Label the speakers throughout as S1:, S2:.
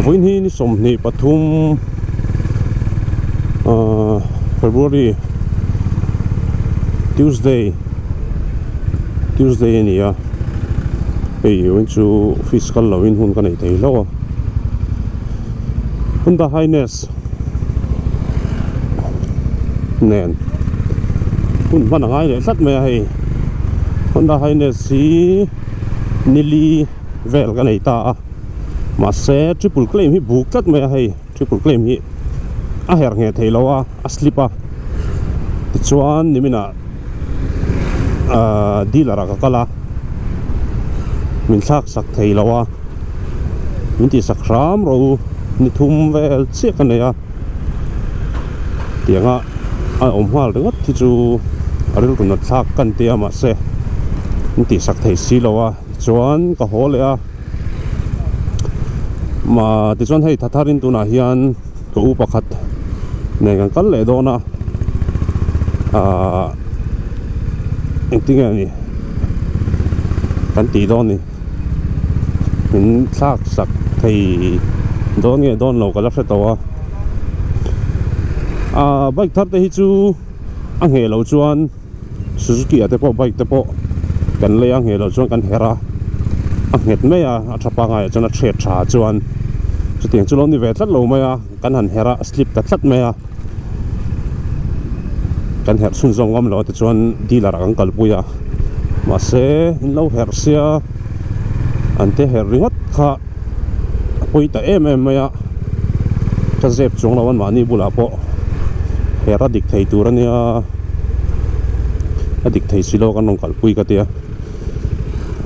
S1: Với ni som ni pathum February Tuesday ni à bây giờ chú fiscal là win hun cái này thấy lâu Honda Highness nè hun văn ngay để rất mẹ hay Honda Highness thì nili vel cái này ta mà xe triple claim hi buộc rất mẹ hay triple claim hi her nghe thấy lâu slip chuan ni mina dealer ka kala min sak thei lawa min ti sak ram ro ni thum vel che kan ya tianga om hal ringot thi chu aril kun thak kan te ama se min ti sak thei si lawa chuan ka hole a ma ti chuan hei thatharin tu na hian ko upakhat ne kan kal le dona tiếng này cắn tí đòn này mình sắc thì đòn nghe đòn lâu cái lắc sẽ tàu bike thắt thì chú anh hệ lâu chuan Suzuki ở tepo bike tepo cần lấy anh hệ lâu chuan cần hera anh hệ mấy chắp ngay cho nó chết trả chuan chú tiếng chú lâu như vậy rất lâu mấy cần hẳn hera slip tất rất mấy kan her sun zong am lo te chuan dealer ang kalpuya ma se in lo her sia ante her ringot kha poita maya ka zep chung lawan mani bula po hera dik thei turania adik thei silo kan nong kalpui ka tia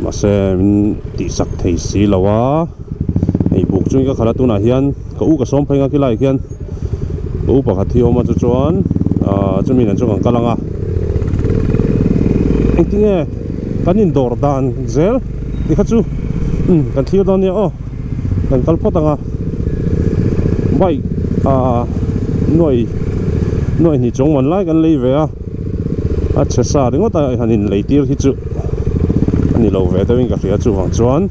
S1: ma se min ti sak thei si lawa ei buk chung ka khala tuna hian ka u ka som phainga ki lai hian u pakhat hi oma chu chuan cho mình là cho con calanga anh tiếng nghe cái nhìn đổ đàn dễ đi khát chú cần thiêu đó nhá cần cal pot à vậy nuôi thì chúng mình lại cần lấy về chết sao đấy ngót ta hành hình lấy tiêu thì chú anh đi lâu về tới mình gặp phải chú hoàng chuan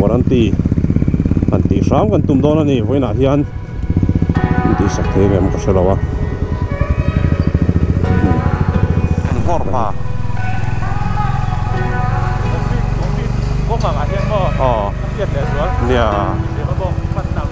S1: warranty sáng cần tụm đó là này với nãy hiền đi sắc thế em có sẽ đâu ngor pa có mà anh em có biết để xuống để nó bông phát tầm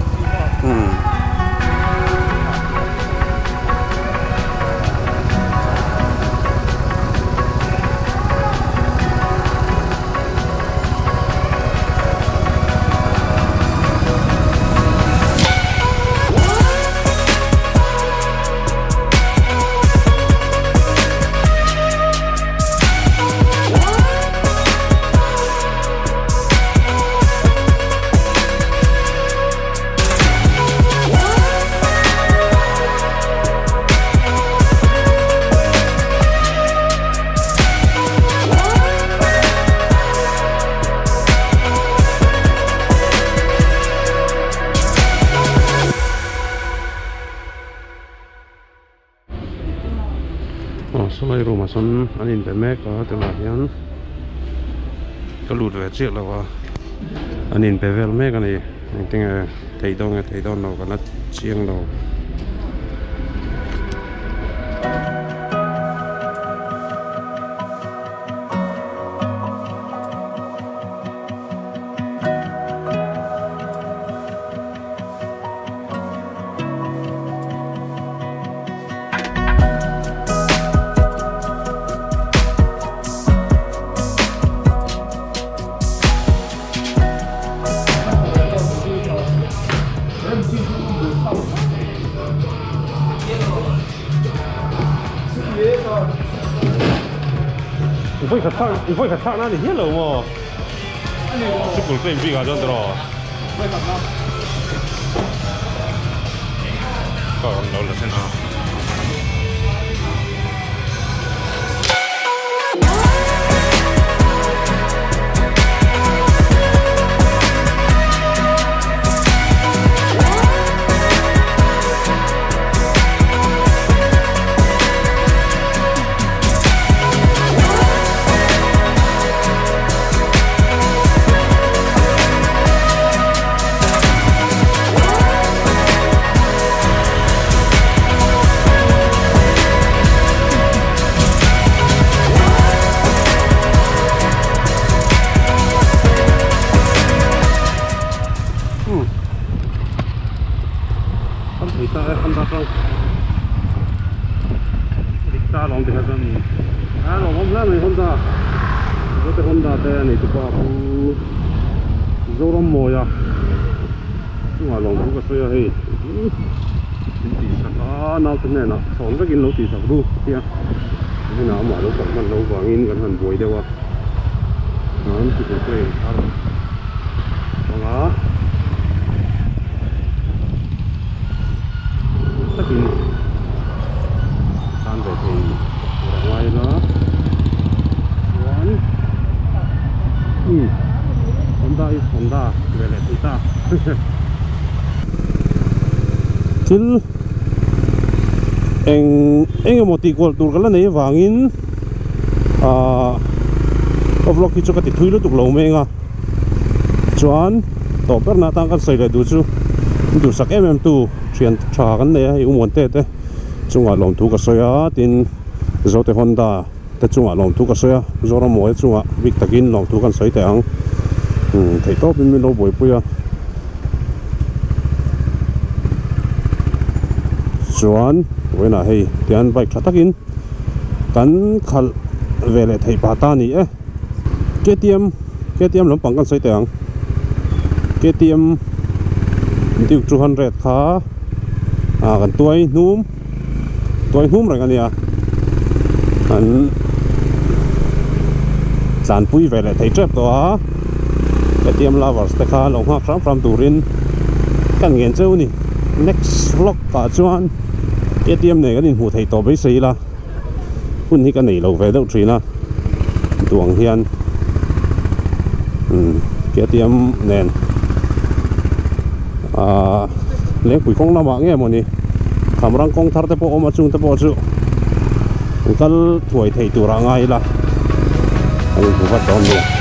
S1: Soi rumah son anin pemek tu lah yang keluar dari cik lah anin pevel mek ni tinggal thầy don đâu cái chiang đâu你会看那里去了吗？这不是比较真的咯。搞老了先啊。ta Honda trong ta lòng thì cái gì lòng không ra này Honda Zote Honda đây này tụi bà phụ dâu lắm mồi à nhưng mà lòng cũng có sợi hay tí sạc nào thế này nè sống cái lâu tí sạc luôn kia cái nào mà lâu còn lâu vàng in gần hẳn buổi đâu à nó chỉ có cái đó tất nhiên tan về thì ở ngoài nó quán Honda is Honda về lại chúng ta til anh một tí quật tụi cái này vàng in vlog khi cho cái thui lúc lâu mấy nga chuan tổ per na tăng cái sợi lại đủ chú đủ sắc em tu chuyển trả cái này hay muốn tết đấy chúng à lòng thu cái sợi á tin Zote Honda thế chúng à lòng thu cái sợi á do nó mua chúng à việc ta kinh lòng thu cái sợi tàng thấy tốt bên mình đâu bồi bùi à chuan với là hay tiền bike khát takin cắn khal về lại thấy bà ta nè cái tiêm lắm bằng con sợi tàng cái tiêm tiêu 200 khá gần tuổi núm rồi cái này anh sản pui về lại thấy trap đó cái tiêm lovers ta khá lòng hoa from turin căn nghiền châu nè next vlog cả chuan cái tiêm này cái nhìn hủ thầy tổ bấy xí là phun thì cái này lâu về đâu chỉ là tuồng hiền cái tiêm nền lấy quỷ con nào mà nghe mà nè tham răng con thar te po mà chung te po chu cái tuổi thầy tuổi ra ngay là anh cũng phát đón luôn